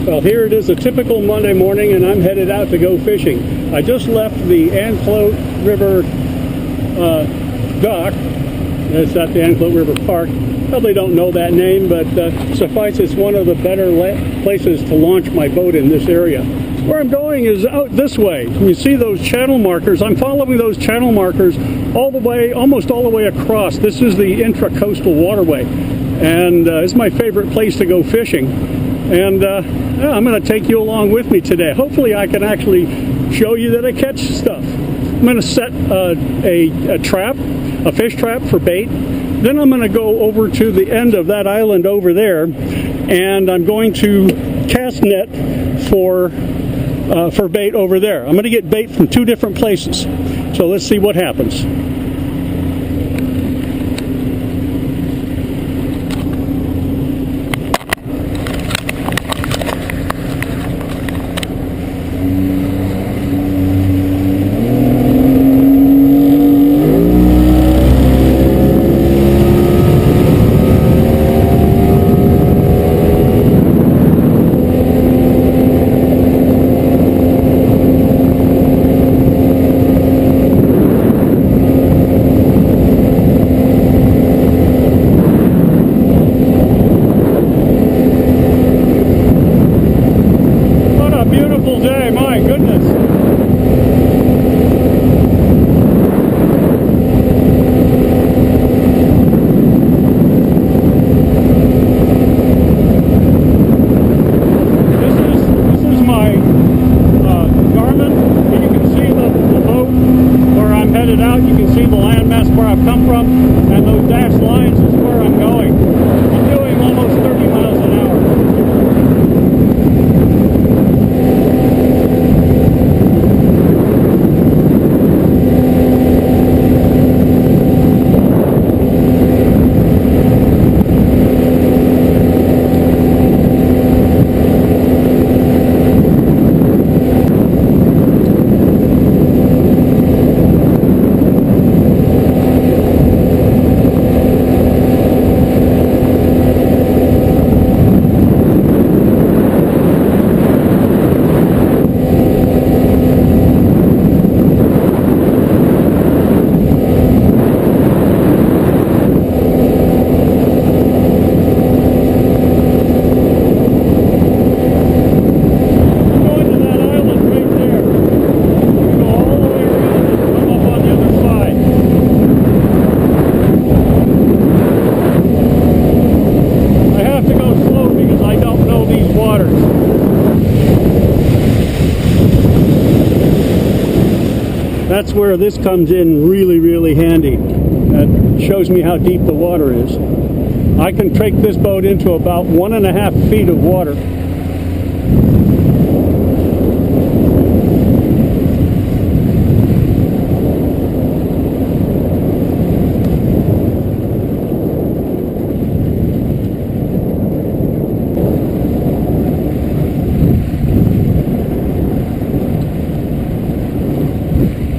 Well, here it is, a typical Monday morning, and I'm headed out to go fishing. I just left the Anclote River dock. It's at the Anclote River Park. Probably don't know that name, but suffice it's one of the better places to launch my boat in this area. Where I'm going is out this way. You see those channel markers? I'm following those channel markers all the way, almost all the way across. This is the intracoastal waterway, and it's my favorite place to go fishing. And I'm going to take you along with me today. Hopefully I can actually show you that I catch stuff. I'm going to set a trap, a fish trap for bait. Then I'm going to go over to the end of that island over there, and I'm going to cast net for bait over there. I'm going to get bait from 2 different places. So let's see what happens. Out, you can see the landmass where I've come from, and those dashed lines is where I'm going. I'm doing almost 30 miles an hour. That's where this comes in really, really handy. That shows me how deep the water is. I can take this boat into about 1.5 feet of water.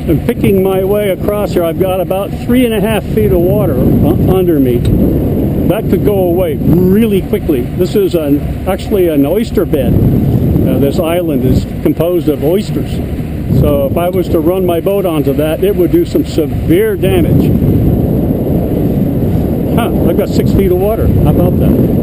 I'm picking my way across here. I've got about 3.5 feet of water under me. That could go away really quickly. This is actually an oyster bed. This island is composed of oysters. So if I was to run my boat onto that, it would do some severe damage. I've got 6 feet of water. How about that?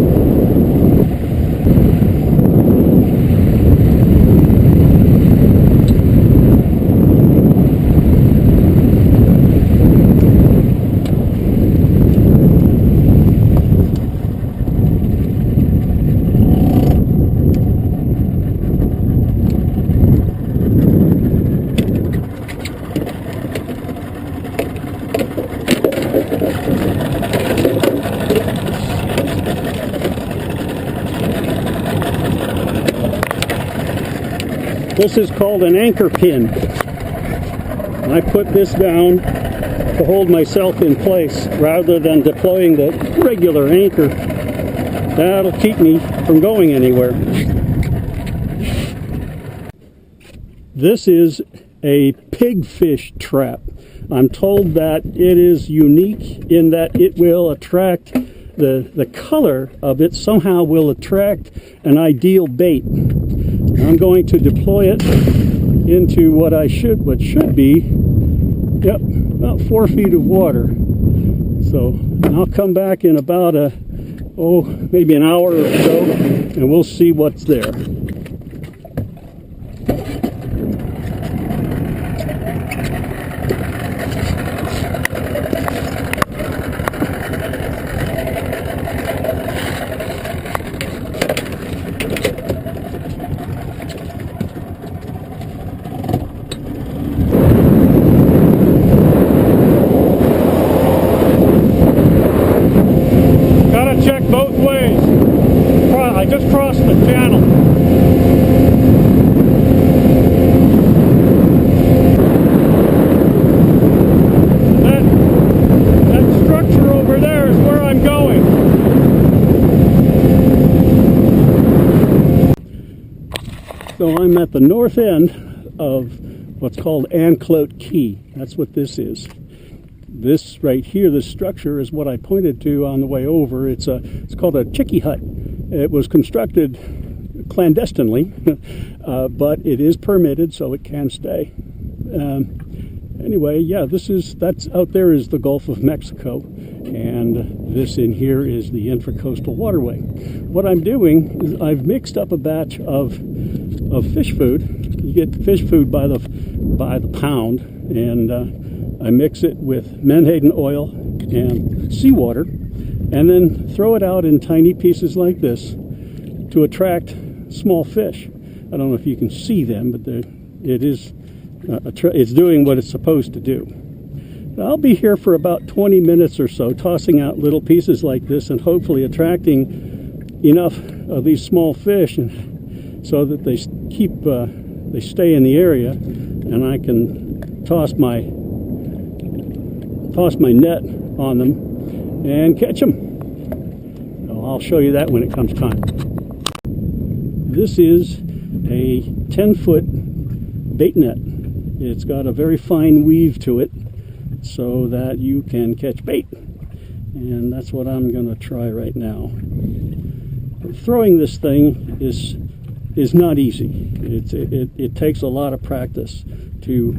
This is called an anchor pin. And I put this down to hold myself in place rather than deploying the regular anchor. That'll keep me from going anywhere. This is a pigfish trap. I'm told that it is unique in that it will attract, the color of it somehow will attract an ideal bait. I'm going to deploy it into what should be, yep, about 4 feet of water. So I'll come back in about maybe an hour or so, and we'll see what's there. Check both ways. I just crossed the channel. That structure over there is where I'm going. So I'm at the north end of what's called Anclote Key. That's what this is. This right here, this structure, is what I pointed to on the way over. It's called a chickee hut. It was constructed clandestinely, but it is permitted, so it can stay. Anyway, yeah, that's out there is the Gulf of Mexico, and this in here is the Intracoastal Waterway. What I'm doing is I've mixed up a batch of fish food. You get fish food by the pound, and I mix it with menhaden oil and seawater, and then throw it out in tiny pieces like this to attract small fish. I don't know if you can see them, but it's doing what it's supposed to do. I'll be here for about 20 minutes or so, tossing out little pieces like this and hopefully attracting enough of these small fish so that they stay in the area, and I can toss my net on them and catch them. So I'll show you that when it comes time. This is a 10-foot bait net. It's got a very fine weave to it so that you can catch bait, and that's what I'm going to try right now. Throwing this thing is not easy. It takes a lot of practice to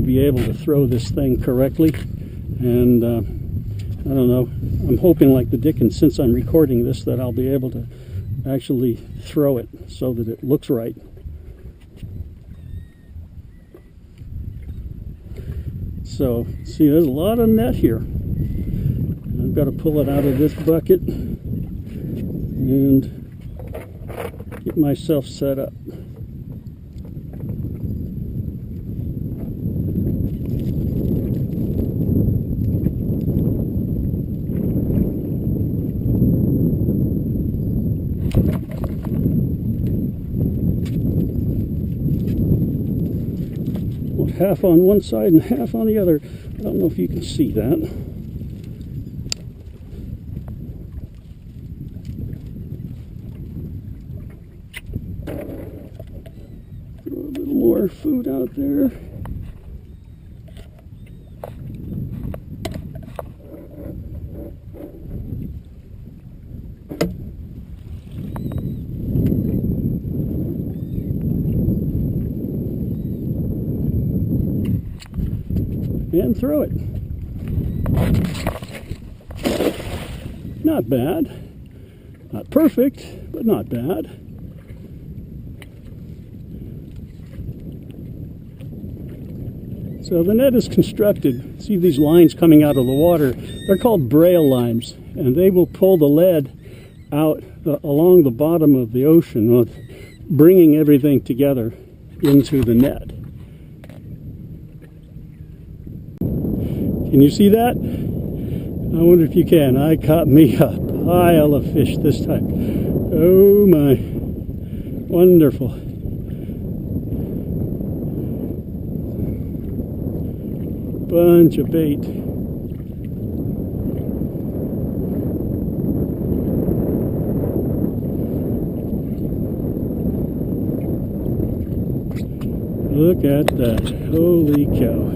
be able to throw this thing correctly. And I don't know, I'm hoping like the Dickens, since I'm recording this, that I'll be able to actually throw it so that it looks right. So, see, there's a lot of net here. I've got to pull it out of this bucket and get myself set up. Half on one side and half on the other. I don't know if you can see that. Throw a little more food out there. And throw it. Not bad. Not perfect, but not bad. So the net is constructed. See these lines coming out of the water? They're called braille lines, and they will pull the lead out along the bottom of the ocean, bringing everything together into the net. Can you see that? I wonder if you can. I caught me a pile of fish this time. Oh my. Wonderful. Bunch of bait. Look at that. Holy cow.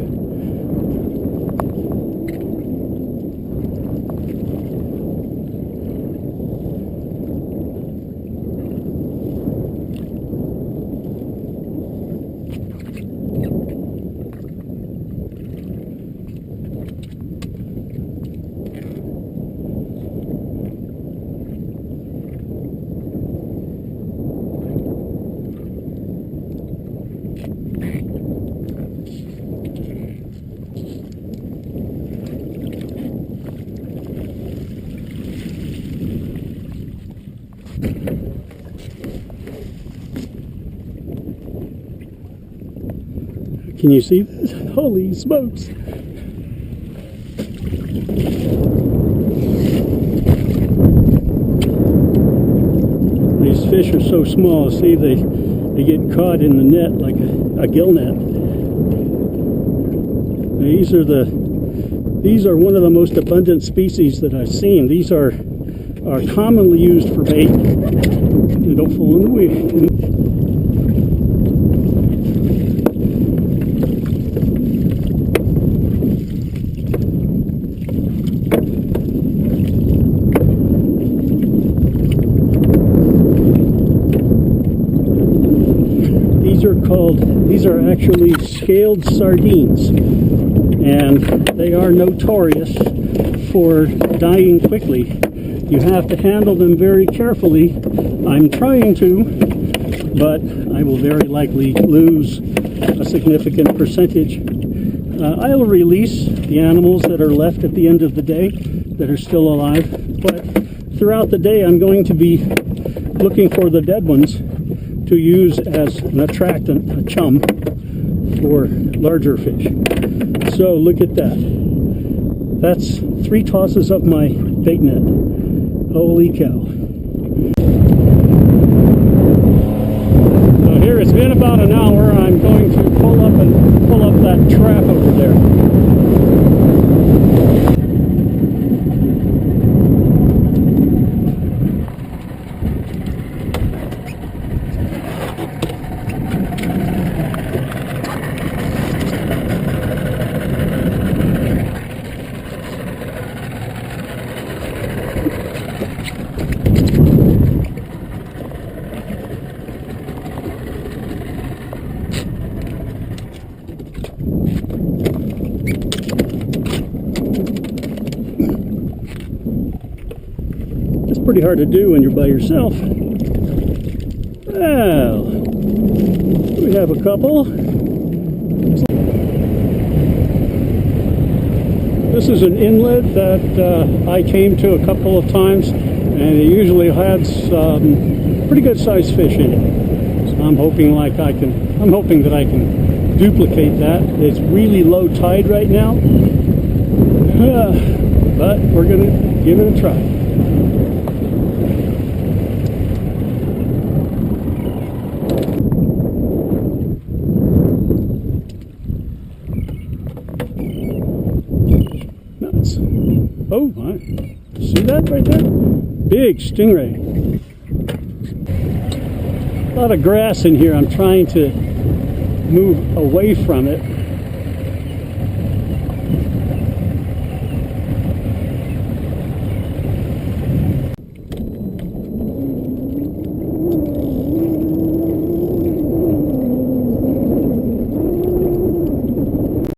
Can you see this? Holy smokes! These fish are so small. See, they get caught in the net like a gill net. These are one of the most abundant species that I've seen. These are commonly used for bait. They don't fall in the weed. These are actually scaled sardines, and they are notorious for dying quickly. You have to handle them very carefully. I'm trying to, but I will very likely lose a significant percentage. I'll release the animals that are left at the end of the day that are still alive, but throughout the day I'm going to be looking for the dead ones to use as an attractant, a chum, for larger fish. So look at that. That's 3 tosses of my bait net. Holy cow. So here it's been about an hour. I'm going to pull up that trap over there. Pretty hard to do when you're by yourself. Well, we have a couple. This is an inlet that I came to a couple of times, and it usually had some pretty good sized fish in it. So I'm hoping that I can duplicate that. It's really low tide right now, but we're gonna give it a try. Oh my, see that right there? Big stingray. A lot of grass in here. I'm trying to move away from it.